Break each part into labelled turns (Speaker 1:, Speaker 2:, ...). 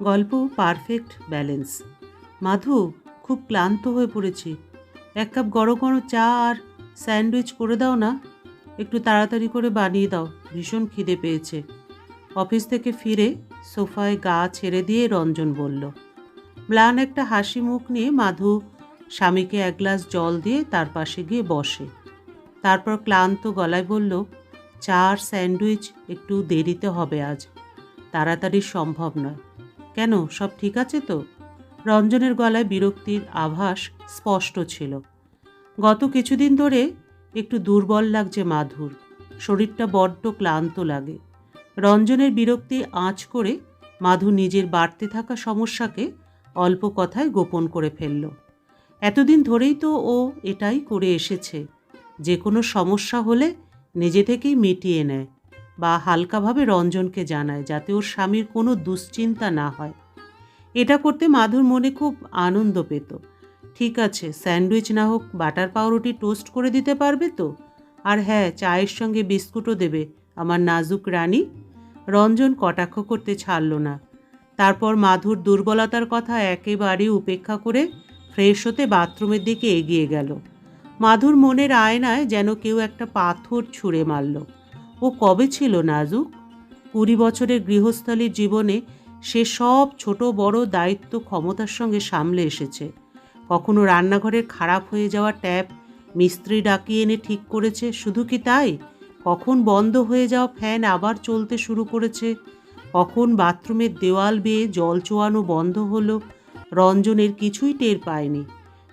Speaker 1: গল্প perfect balance. মাধু, খুব ক্লান্ত হয়ে পড়েছি। এক কাপ গরম গরম চা আর স্যান্ডউইচ করে দাও না। একটু তাড়াতাড়ি করে বানিয়ে দাও, ভীষণ খিদে পেয়েছে। অফিস থেকে ফিরে সোফায় গা ছেড়ে দিয়ে রঞ্জন বলল। ম্লান একটা হাসি মুখ নিয়ে মাধু স্বামীকে এক গ্লাস জল দিয়ে তার পাশে গিয়ে বসে। তারপর ক্লান্ত গলায় বলল, চা আর স্যান্ডউইচ একটু দেরিতে হবে আজ, তাড়াতাড়ি সম্ভব নয়। কেন, সব ঠিক আছে তো? রঞ্জনের গলায় বিরক্তির আভাস স্পষ্ট ছিল। গত কিছুদিন ধরে একটু দুর্বল লাগছে মাধুর, শরীরটা বড্ড ক্লান্ত লাগে। রঞ্জনের বিরক্তি আঁচ করে মাধু নিজের বাড়তে থাকা সমস্যাকে অল্প কথায় গোপন করে ফেলল। এতদিন ধরেই তো ও এটাই করে এসেছে, যে কোনো সমস্যা হলে নিজে থেকেই মিটিয়ে নেয় বা হালকাভাবে রঞ্জনকে জানায়, যাতে ওর স্বামীর কোনো দুশ্চিন্তা না হয়। এটা করতে মাধুর মনে খুব আনন্দ পেত। ঠিক আছে, স্যান্ডউইচ না হোক বাটার পাউরুটি টোস্ট করে দিতে পারবে তো? আর হ্যাঁ, চায়ের সঙ্গে বিস্কুটও দেবে আমার নাজুক রানী। রঞ্জন কটাক্ষ করতে ছাড়ল না। তারপর মাধুর দুর্বলতার কথা একেবারে উপেক্ষা করে ফ্রেশ হতে বাথরুমের দিকে এগিয়ে গেল। মাধুর মনের আয়নায় যেন কেউ একটা পাথর ছুঁড়ে মারল। ও কবে ছিল নাজুক? 20 বছরের গৃহস্থালীর জীবনে সে সব ছোট বড় দায়িত্ব ক্ষমতার সঙ্গে সামলে এসেছে। কখনো রান্নাঘরের খারাপ হয়ে যাওয়া ট্যাপ মিস্ত্রি ডাকিয়ে এনে ঠিক করেছে, শুধু কি তাই, কখন বন্ধ হয়ে যাওয়া ফ্যান আবার চলতে শুরু করেছে, কখন বাথরুমের দেওয়াল বেয়ে জল চোয়ানো বন্ধ হলো, রঞ্জনের কিছুই টের পায়নি।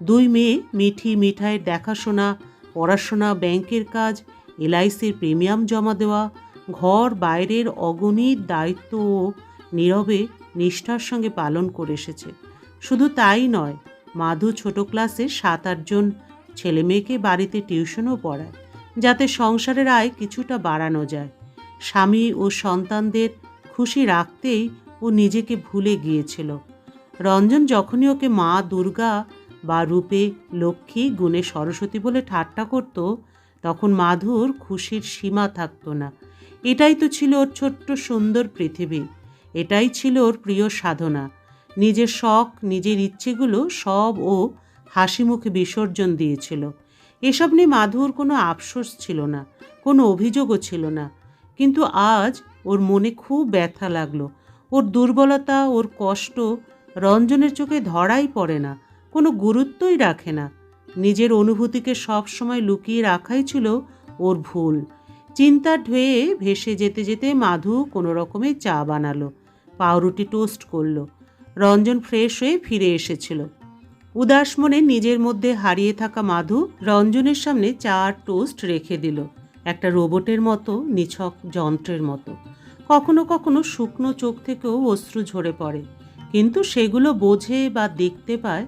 Speaker 1: 2 মেয়ে মিঠি মিঠাইয়ের দেখাশোনা, পড়াশোনা, ব্যাংকের কাজ, এলআইসির প্রিমিয়াম জমা দেওয়া, ঘর বাইরের অগণিত দায়িত্ব ও নীরবে নিষ্ঠার সঙ্গে পালন করে এসেছে। শুধু তাই নয়, মাধু ছোট ক্লাসে 7-8 জন ছেলেমেয়েকে বাড়িতে টিউশনও পড়ায়, যাতে সংসারের আয় কিছুটা বাড়ানো যায়। স্বামী ও সন্তানদের খুশি রাখতেই ও নিজেকে ভুলে গিয়েছিল। রঞ্জন যখনই ওকে মা দুর্গা বা রূপে লক্ষ্মী, গুণে সরস্বতী বলে ঠাট্টা করত, তখন মাধুর খুশির সীমা থাকত না। এটাই তো ছিল ওর ছোট্ট সুন্দর পৃথিবী, এটাই ছিল ওর প্রিয় সাধনা। নিজের শখ, নিজের ইচ্ছেগুলো সব ও হাসি মুখে বিসর্জন দিয়েছিল। এসব নিয়ে মাধুর কোনো আফসোস ছিল না, কোনো অভিযোগও ছিল না। কিন্তু আজ ওর মনে খুব ব্যথা লাগলো। ওর দুর্বলতা, ওর কষ্ট রঞ্জনের চোখে ধরাই পড়ে না, কোনো গুরুত্বই রাখে না। নিজের অনুভূতিকে সব সময় লুকিয়ে রাখাই ছিল ওর ভুল। চিন্তার ঢেউয়ে ভেসে যেতে যেতে মাধু কোনো রকমে চা বানালো, পাউরুটি টোস্ট করলো। রঞ্জন ফ্রেশ হয়ে ফিরে এসেছিল। উদাস মনে নিজের মধ্যে হারিয়ে থাকা মাধু রঞ্জনের সামনে চা আর টোস্ট রেখে দিল, একটা রোবটের মতো, নিছক যন্ত্রের মতো। কখনো কখনো শুকনো চোখ থেকেও অশ্রু ঝরে পড়ে, কিন্তু সেগুলো বোঝে বা দেখতে পায়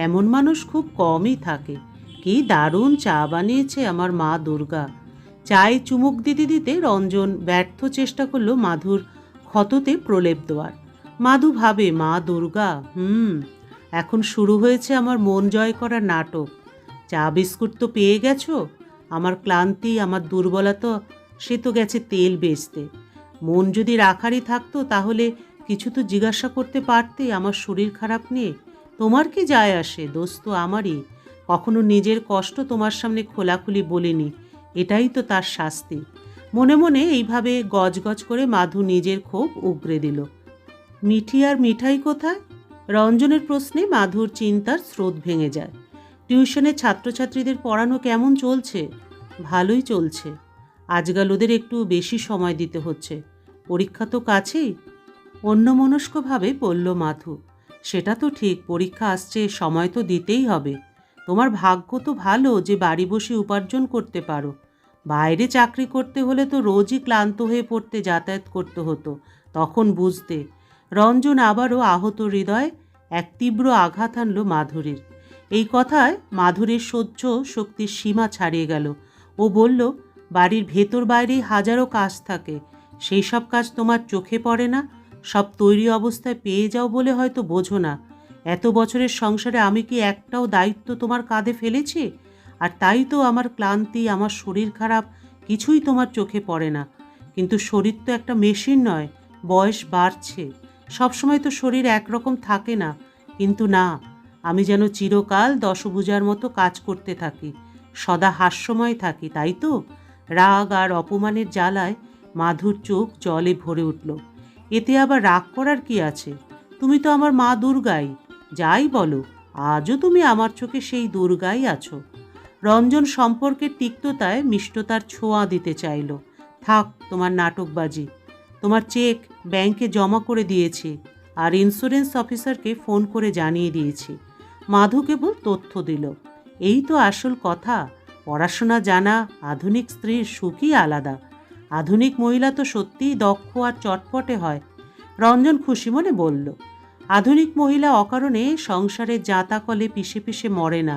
Speaker 1: এমন মানুষ খুব কমই থাকে। কি দারুণ চা বানিয়েছে আমার মা দুর্গা। চায়ে চুমুক দিতে দিতে রঞ্জন ব্যর্থ চেষ্টা করলো মাধুর ক্ষততে প্রলেপ দেওয়ার। মাধু ভাবে, মা দুর্গা, এখন শুরু হয়েছে আমার মন জয় করার নাটক। চা বিস্কুট তো পেয়ে গেছো, আমার ক্লান্তি, আমার দুর্বলতা সে তো গেছে তেল বেচতে। মন যদি রাখারই থাকতো তাহলে কিছু তো জিজ্ঞাসা করতে পারতে আমার শরীর খারাপ নিয়ে। তোমার কি যায় আসে, দোষ তো আমারই। কখনো নিজের কষ্ট তোমার সামনে খোলাখুলি বলিনি, এটাই তো তার শাস্তি। মনে মনে এইভাবে গজগজ করে মাধু নিজের ক্ষোভ উগরে দিল। মিঠি আর মিঠাই কোথায়? রঞ্জনের প্রশ্নে মাধুর চিন্তার স্রোত ভেঙে যায়। টিউশনে ছাত্রছাত্রীদের পড়ানো কেমন চলছে? ভালোই চলছে। আজকাল ওদের একটু বেশি সময় দিতে হচ্ছে, পরীক্ষা তো কাছেই। অন্যমনস্কভাবে বলল মাধু। সেটা তো ঠিক, পরীক্ষা আসছে, সময় তো দিতেই হবে। তোমার ভাগ্য তো ভালো যে বাড়ি বসে উপার্জন করতে পারো। বাইরে চাকরি করতে হলে তো রোজই ক্লান্ত হয়ে পড়তে যাতায়াত করতে হতো, তখন বুঝতে। রঞ্জন আবারও আহত হৃদয়ে এক তীব্র আঘাত আনল মাধুরীর। এই কথায় মাধুরীর সহ্য শক্তির সীমা ছাড়িয়ে গেল। ও বলল, বাড়ির ভেতর বাইরেই হাজারো কাজ থাকে, সেই সব কাজ তোমার চোখে পড়ে না? সব তৈরি অবস্থায় পেয়ে যাও বলে হয়তো বোঝো না। এত বছরের সংসারে আমি কি একটাও দায়িত্ব তোমার কাঁধে ফেলেছি? আর তাই তো আমার ক্লান্তি, আমার শরীর খারাপ কিছুই তোমার চোখে পড়ে না। কিন্তু শরীর তো একটা মেশিন নয়, বয়স বাড়ছে, সবসময় তো শরীর একরকম থাকে না, কিন্তু না, আমি যেন চিরকাল দশভুজার মতো কাজ করতে থাকি, সদা হাস্যময় থাকি, তাই তো? রাগ আর অপমানের জ্বালায় মাধুর চোখ জলে ভরে উঠল। এতে আবার রাগ করার কি আছে? তুমি তো আমার মা দুর্গাই। যাই বলো, আজও তুমি আমার চোখে সেই দুর্গাই আছো। রঞ্জন সম্পর্কের তিক্ততায় মিষ্টতার ছোঁয়া দিতে চাইল। থাক তোমার নাটকবাজি। তোমার চেক ব্যাংকে জমা করে দিয়েছি, আর ইন্স্যুরেন্স অফিসারকে ফোন করে জানিয়ে দিয়েছি। মাধু কেবল তথ্য দিল। এই তো আসল কথা। পড়াশোনা জানা আধুনিক স্ত্রীর সুখই আলাদা। আধুনিক মহিলা তো সত্যিই দক্ষ আর চটপটে হয়। রঞ্জন খুশি মনে বলল, আধুনিক মহিলা অকারণে সংসারের জাঁতাকলে পিষে পিষে মরে না,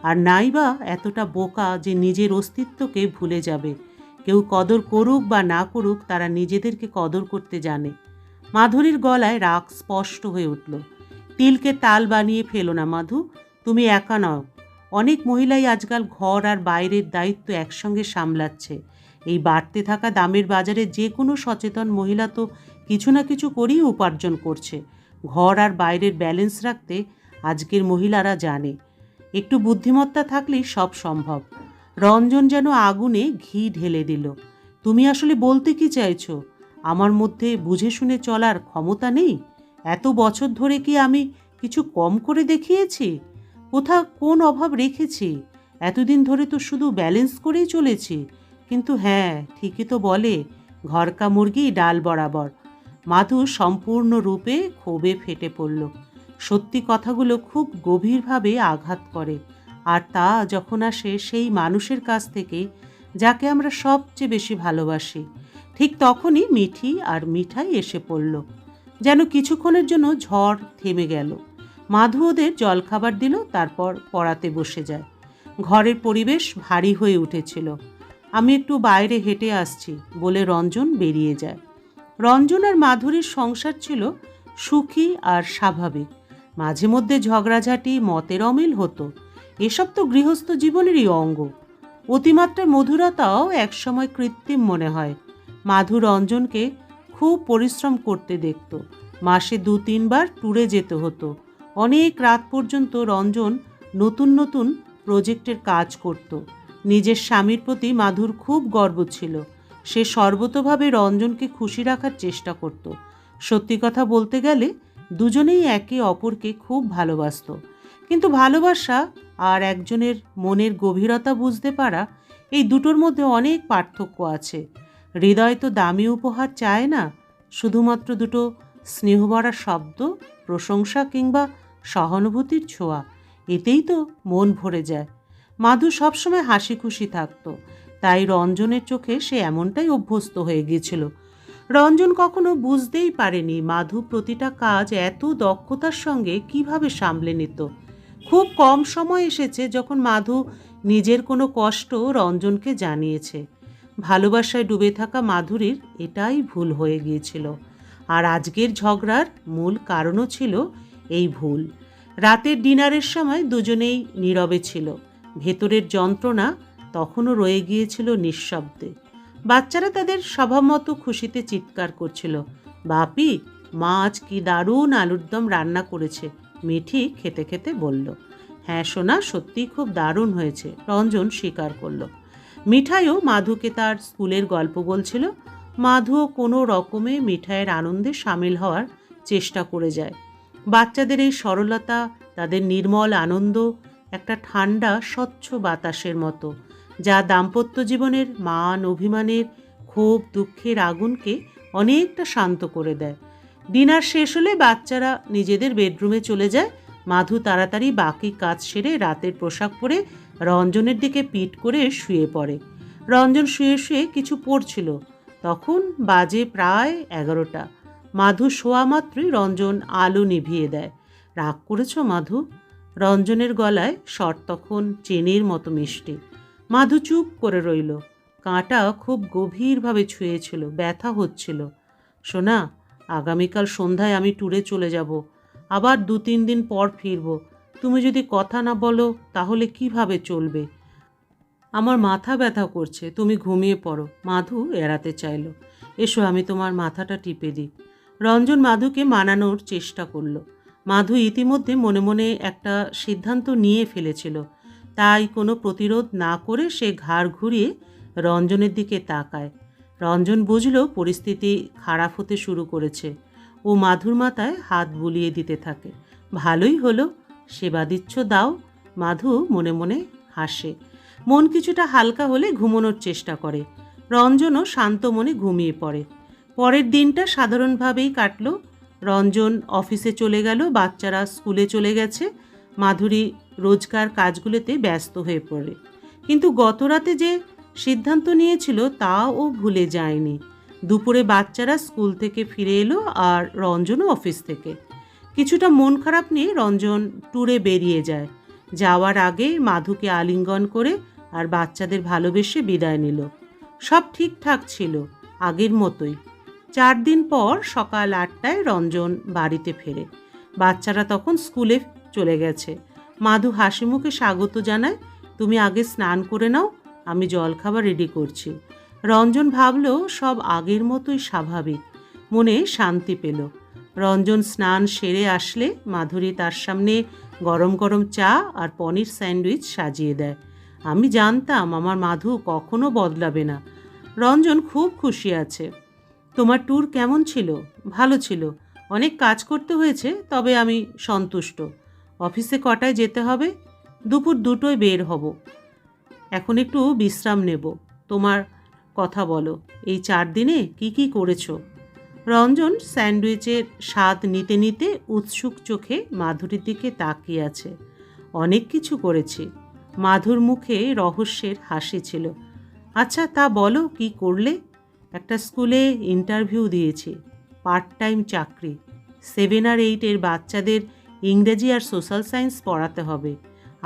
Speaker 1: আর নাইবা এতটা বোকা যে নিজের অস্তিত্বকে ভুলে যাবে। কেউ কদর করুক বা না করুক, তারা নিজেদেরকে কদর করতে জানে। মাধুরীর গলায় রাগ স্পষ্ট হয়ে উঠল। তিলকে তাল বানিয়ে ফেলো না মাধু, তুমি একা নও। অনেক মহিলাই আজকাল ঘর আর বাইরের দায়িত্ব একসঙ্গে সামলাচ্ছে। এই বাড়তে থাকা দামের বাজারে যে কোনো সচেতন মহিলা তো কিছু না কিছু করেই উপার্জন করছে। ঘর আর বাইরের ব্যালেন্স রাখতে আজকের মহিলারা জানে। একটু বুদ্ধিমত্তা থাকলেই সব সম্ভব। রঞ্জন যেন আগুনে ঘি ঢেলে দিল। তুমি আসলে বলতে কি চাইছো? আমার মধ্যে বুঝে শুনে চলার ক্ষমতা নেই? এত বছর ধরে কি আমি কিছু কম করে দেখিয়েছি? কোথাও কোন অভাব রেখেছি? এতদিন ধরে তো শুধু ব্যালেন্স করেই চলেছি। কিন্তু হ্যাঁ, ঠিকই তো বলে, ঘরকা মুরগি ডাল বরাবর। মাধু সম্পূর্ণরূপে ক্ষোভে ফেটে পড়ল। সত্যি কথাগুলো খুব গভীরভাবে আঘাত করে, আর তা যখন আসে সেই মানুষের কাছ থেকে যাকে আমরা সবচেয়ে বেশি ভালোবাসি। ঠিক তখনই মিঠি আর মিঠাই এসে পড়ল। যেন কিছুক্ষণের জন্য ঝড় থেমে গেল। মাধু ওদের জলখাবার দিল, তারপর পড়াতে বসে যায়। ঘরের পরিবেশ ভারী হয়ে উঠেছিল। আমি একটু বাইরে হেঁটে আসছি বলে রঞ্জন বেরিয়ে যায়। রঞ্জন আর মাধুরীর সংসার ছিল সুখী আর স্বাভাবিক। মাঝে মধ্যে ঝগড়াঝাঁটি, মতের অমিল হতো। এসব তো গৃহস্থ জীবনেরই অঙ্গ। অতিমাত্রার মধুরতাও একসময় কৃত্রিম মনে হয়। মাধু রঞ্জনকে খুব পরিশ্রম করতে দেখত। মাসে 2-3 বার ট্যুরে যেতে হতো। অনেক রাত পর্যন্ত রঞ্জন নতুন নতুন প্রজেক্টের কাজ করত। নিজের স্বামীর প্রতি মাধুর খুব গর্ব ছিল। সে সর্বতোভাবে রঞ্জনকে খুশি রাখার চেষ্টা করত। সত্যি কথা বলতে গেলে দুজনেই একে অপরকে খুব ভালোবাসত। কিন্তু ভালোবাসা আর একজনের মনের গভীরতা বুঝতে পারা, এই দুটোর মধ্যে অনেক পার্থক্য আছে। হৃদয় তো দামি উপহার চায় না, শুধুমাত্র দুটো স্নেহভরা শব্দ, প্রশংসা কিংবা সহানুভূতির ছোঁয়া। এতেই তো মন ভরে যায়। মাধু সবসময় হাসি খুশি থাকত, তাই রঞ্জনের চোখে সে এমনটাই অভ্যস্ত হয়ে গিয়েছিল। রঞ্জন কখনো বুঝতেই পারেনি মাধু প্রতিটা কাজ এত দক্ষতার সঙ্গে কিভাবে সামলে নিত। খুব কম সময় এসেছে যখন মাধু নিজের কোনো কষ্ট রঞ্জনকে জানিয়েছে। ভালোবাসায় ডুবে থাকা মাধুরীর এটাই ভুল হয়ে গিয়েছিল, আর আজকের ঝগড়ার মূল কারণও ছিল এই ভুল। রাতের ডিনারের সময় দুজনেই নীরবে ছিল। ভেতরের যন্ত্রণা তখনও রয়ে গিয়েছিল নিঃশব্দে। বাচ্চারা তাদের স্বভাবমতো খুশিতে চিৎকার করছিল, বাপি, মা আজ কি দারুণ আলুর দম রান্না করেছে, মিঠি খেতে খেতে বলল। হ্যাঁ সোনা, সত্যিই খুব দারুণ হয়েছে, রঞ্জন স্বীকার করল। মিঠাইও মাধুকে তার স্কুলের গল্প বলছিল। মাধুও কোনো রকমে মিঠাইয়ের আনন্দে সামিল হওয়ার চেষ্টা করে যায়। বাচ্চাদের এই সরলতা, তাদের নির্মল আনন্দ একটা ঠান্ডা স্বচ্ছ বাতাসের মতো, যা দাম্পত্য জীবনের মান অভিমানের, ক্ষোভ দুঃখের আগুনকে অনেকটা শান্ত করে দেয়। ডিনার শেষ হলে বাচ্চারা নিজেদের বেডরুমে চলে যায়। মাধু তাড়াতাড়ি বাকি কাজ সেরে রাতের পোশাক পরে রঞ্জনের দিকে পিঠ করে শুয়ে পড়ে। রঞ্জন শুয়ে শুয়ে কিছু পড়ছিল। তখন বাজে প্রায় 11টা। মাধু শোয়া মাত্রই রঞ্জন আলো নিভিয়ে দেয়। রাগ করেছ মাধু? রঞ্জনের গলায় স্বর তখন চেনির মতো মিষ্টি। মাধু চুপ করে রইল। কাঁটা খুব গভীরভাবে ছুঁয়েছিল, ব্যথা হচ্ছিল। সোনা, আগামীকাল সন্ধ্যায় আমি ট্যুরে চলে যাব। আবার 2-3 দিন পর ফিরব। তুমি যদি কথা না বলো তাহলে কিভাবে চলবে? আমার মাথা ব্যথা করছে, তুমি ঘুমিয়ে পড়ো। মাধু এড়াতে চাইল। এসো, আমি তোমার মাথাটা টিপে দিই। রঞ্জন মাধুকে মানানোর চেষ্টা করল। মাধু ইতিমধ্যে মনে মনে একটা সিদ্ধান্ত নিয়ে ফেলেছিল, তাই কোনো প্রতিরোধ না করে সে ঘাড় ঘুরিয়ে রঞ্জনের দিকে তাকায়। রঞ্জন বুঝল পরিস্থিতি খারাপ হতে শুরু করেছে। ও মাধুর মাথায় হাত বুলিয়ে দিতে থাকে। ভালোই হলো, সেবা দিচ্ছ দাও। মাধু মনে মনে হাসে। মন কিছুটা হালকা হলে ঘুমানোর চেষ্টা করে। রঞ্জনও শান্ত মনে ঘুমিয়ে পড়ে। পরের দিনটা সাধারণভাবেই কাটল। রঞ্জন অফিসে চলে গেল, বাচ্চারা স্কুলে চলে গেছে, মাধুরী রোজকার কাজগুলোতে ব্যস্ত হয়ে পড়ে। কিন্তু গতরাতে যে সিদ্ধান্ত নিয়েছিল তা ও ভুলে যায়নি। দুপুরে বাচ্চারা স্কুল থেকে ফিরে এলো আর রঞ্জনও অফিস থেকে। কিছুটা মন খারাপ নিয়ে রঞ্জন ট্যুরে বেরিয়ে যায়। যাওয়ার আগে মাধুকে আলিঙ্গন করে আর বাচ্চাদের ভালোবেসে বিদায় নিল। সব ঠিকঠাক ছিল, আগের মতোই। 4 দিন পর সকাল 8টায় রঞ্জন বাড়িতে ফেরে। বাচ্চারা তখন স্কুলে চলে গেছে। মাধু হাসি মুখে স্বাগত জানায়, তুমি আগে স্নান করে নাও, আমি জলখাবার রেডি করছি। রঞ্জন ভাবল সব আগের মতোই স্বাভাবিক। মনে শান্তি পেল। রঞ্জন স্নান সেরে আসলে মাধুরী তার সামনে গরম গরম চা আর পনির স্যান্ডউইচ সাজিয়ে দেয়। আমি জানতাম আমার মাধু কখনো বদলাবে না। রঞ্জন খুব খুশি আছে। তোমার ট্যুর কেমন ছিল? ভালো ছিল, অনেক কাজ করতে হয়েছে, তবে আমি সন্তুষ্ট। অফিসে কটায় যেতে হবে? দুপুর 2টোয় বের হব। এখন একটু বিশ্রাম নেব। তোমার কথা বলো, এই 4 দিনে কি কি করেছো? রঞ্জন স্যান্ডউইচের স্বাদ নিতে নিতে উৎসুক চোখে মাধুরীর দিকে তাকিয়ে আছে। অনেক কিছু করেছি। মাধুর মুখে রহস্যের হাসি ছিল। আচ্ছা তা বলো, কি করলে? একটা স্কুলে ইন্টারভিউ দিয়েছি, পার্ট টাইম চাকরি। 7 আর 8 বাচ্চাদের ইংরেজি আর সোশ্যাল সায়েন্স পড়াতে হবে।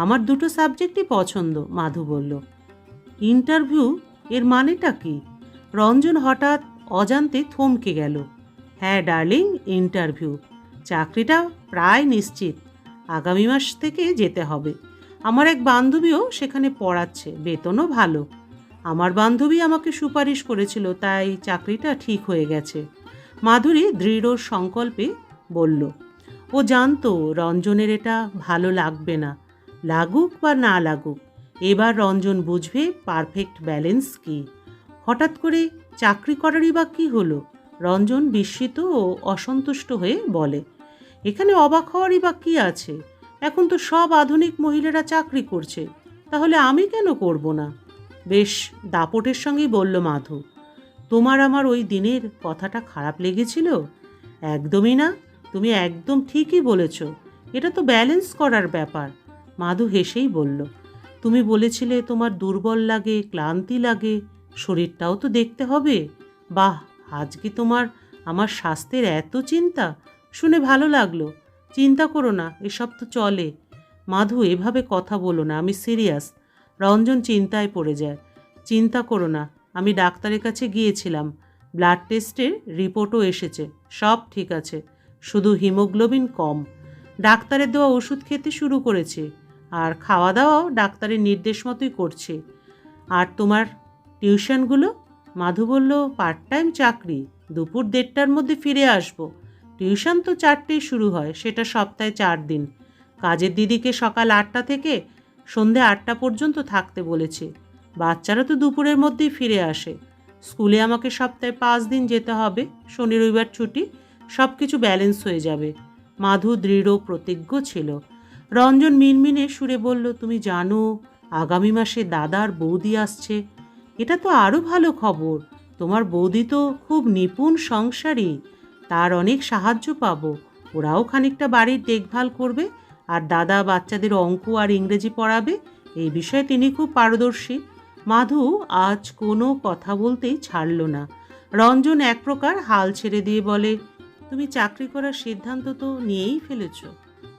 Speaker 1: আমার দুটো সাবজেক্টই পছন্দ, মাধু বলল। ইন্টারভিউ, এর মানেটা কি? রঞ্জন হঠাৎ অজান্তে থমকে গেল। হ্যাঁ ডার্লিং, ইন্টারভিউ। চাকরিটা প্রায় নিশ্চিত, আগামী মাস থেকে যেতে হবে। আমার এক বান্ধবীও সেখানে পড়াচ্ছে, বেতনও ভালো। আমার বান্ধবী আমাকে সুপারিশ করেছিল, তাই চাকরিটা ঠিক হয়ে গেছে। মাধুরী দৃঢ় সংকল্পে বলল। ও জানতো রঞ্জনের এটা ভালো লাগবে না, লাগুক বা না লাগুক। এবার রঞ্জন বুঝবে পারফেক্ট ব্যালেন্স কি। হঠাৎ করে চাকরি করারই বা কী হলো? রঞ্জন বিস্মিত ও অসন্তুষ্ট হয়ে বলে। এখানে অবাক হওয়ারই বা কী আছে? এখন তো সব আধুনিক মহিলারা চাকরি করছে, তাহলে আমি কেন করব না? বেশ দাপটের সঙ্গেই বলল মাধু। তোমার আমার ওই দিনের কথাটা খারাপ লেগেছিল? একদমই না, তুমি একদম ঠিকই বলেছ। এটা তো ব্যালেন্স করার ব্যাপার। মাধু হেসেই বলল, তুমি বলেছিলে তোমার দুর্বল লাগে, ক্লান্তি লাগে, শরীরটাও তো দেখতে হবে। বাহ, আজকে তোমার আমার স্বাস্থ্যের এত চিন্তা, শুনে ভালো লাগলো। চিন্তা করো না, এসব তো চলে। মাধু এভাবে কথা বলো না, আমি সিরিয়াস। রঞ্জন চিন্তায় পড়ে যায়। চিন্তা করো না, আমি ডাক্তারের কাছে গিয়েছিলাম, ব্লাড টেস্টের রিপোর্টও এসেছে, সব ঠিক আছে, শুধু হিমোগ্লোবিন কম। ডাক্তারের দেওয়া ওষুধ খেতে শুরু করেছে, আর খাওয়া দাওয়াও ডাক্তারের নির্দেশ মতোই করছে। আর তোমার টিউশনগুলো? মাধু বলল, পার্ট টাইম চাকরি, দুপুর 1:30টার মধ্যে ফিরে আসব। টিউশন তো 4টেই শুরু হয়, সেটা সপ্তাহে 4 দিন। কাজের দিদিকে সকাল 8টা থেকে সন্ধে 8টা পর্যন্ত থাকতে বলেছে। বাচ্চারা তো দুপুরের মধ্যেই ফিরে আসে। স্কুলে আমাকে সপ্তাহে 5 দিন যেতে হবে, শনি রবিবার ছুটি। সব কিছু ব্যালেন্স হয়ে যাবে। মাধু দৃঢ় প্রতিজ্ঞ ছিল। রঞ্জন মিনমিনে সুরে বলল, তুমি জানো আগামী মাসে দাদার বৌদি আসছে। এটা তো আরও ভালো খবর। তোমার বৌদি তো খুব নিপুণ সংসারী, তার অনেক সাহায্য পাবো। ওরাও খানিকটা বাড়ির দেখভাল করবে, আর দাদা বাচ্চাদের অঙ্ক আর ইংরেজি পড়াবে। এই বিষয়ে তিনি খুব পারদর্শী। মাধু আজ কোনো কথা বলতেই ছাড়ল না। রঞ্জন এক প্রকার হাল ছেড়ে দিয়ে বলে, তুমি চাকরি করার সিদ্ধান্ত তো নিয়েই ফেলেছ।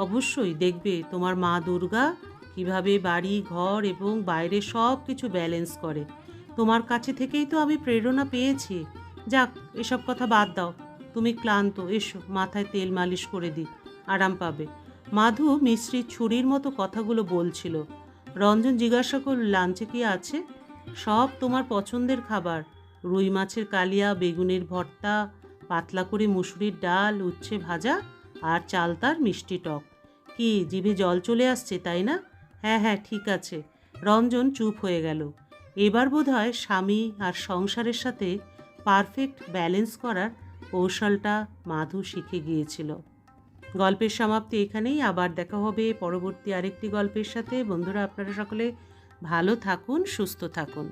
Speaker 1: অবশ্যই দেখবে তোমার মা দুর্গা কিভাবে বাড়ি ঘর এবং বাইরে সব কিছু ব্যালেন্স করে। তোমার কাছে থেকেই তো আমি প্রেরণা পেয়েছি। যাক, এসব কথা বাদ দাও, তুমি ক্লান্ত, এসো মাথায় তেল মালিশ করে দিই, আরাম পাবে। মাধু মিশ্রির ছুরির মতো কথাগুলো বলছিল। রঞ্জন জিজ্ঞাসা করল, লাঞ্চে কি আছে? সব তোমার পছন্দের খাবার, রুই মাছের কালিয়া, বেগুনের ভর্তা, পাতলা করে মুসুরির ডাল, উচ্ছে ভাজা আর চালতার মিষ্টি টক। কি জিভে জল চলে আসছে, তাই না? হ্যাঁ হ্যাঁ, ঠিক আছে। রঞ্জন চুপ হয়ে গেল। এবার বোধহয় স্বামী আর সংসারের সাথে পারফেক্ট ব্যালেন্স করার কৌশলটা মাধু শিখে গিয়েছিল। গল্পের সমাপ্তি এখানেই। আবার দেখা হবে পরবর্তী আরেকটি গল্পের সাথে। বন্ধুরা, আপনারা সকলে ভালো থাকুন, সুস্থ থাকুন।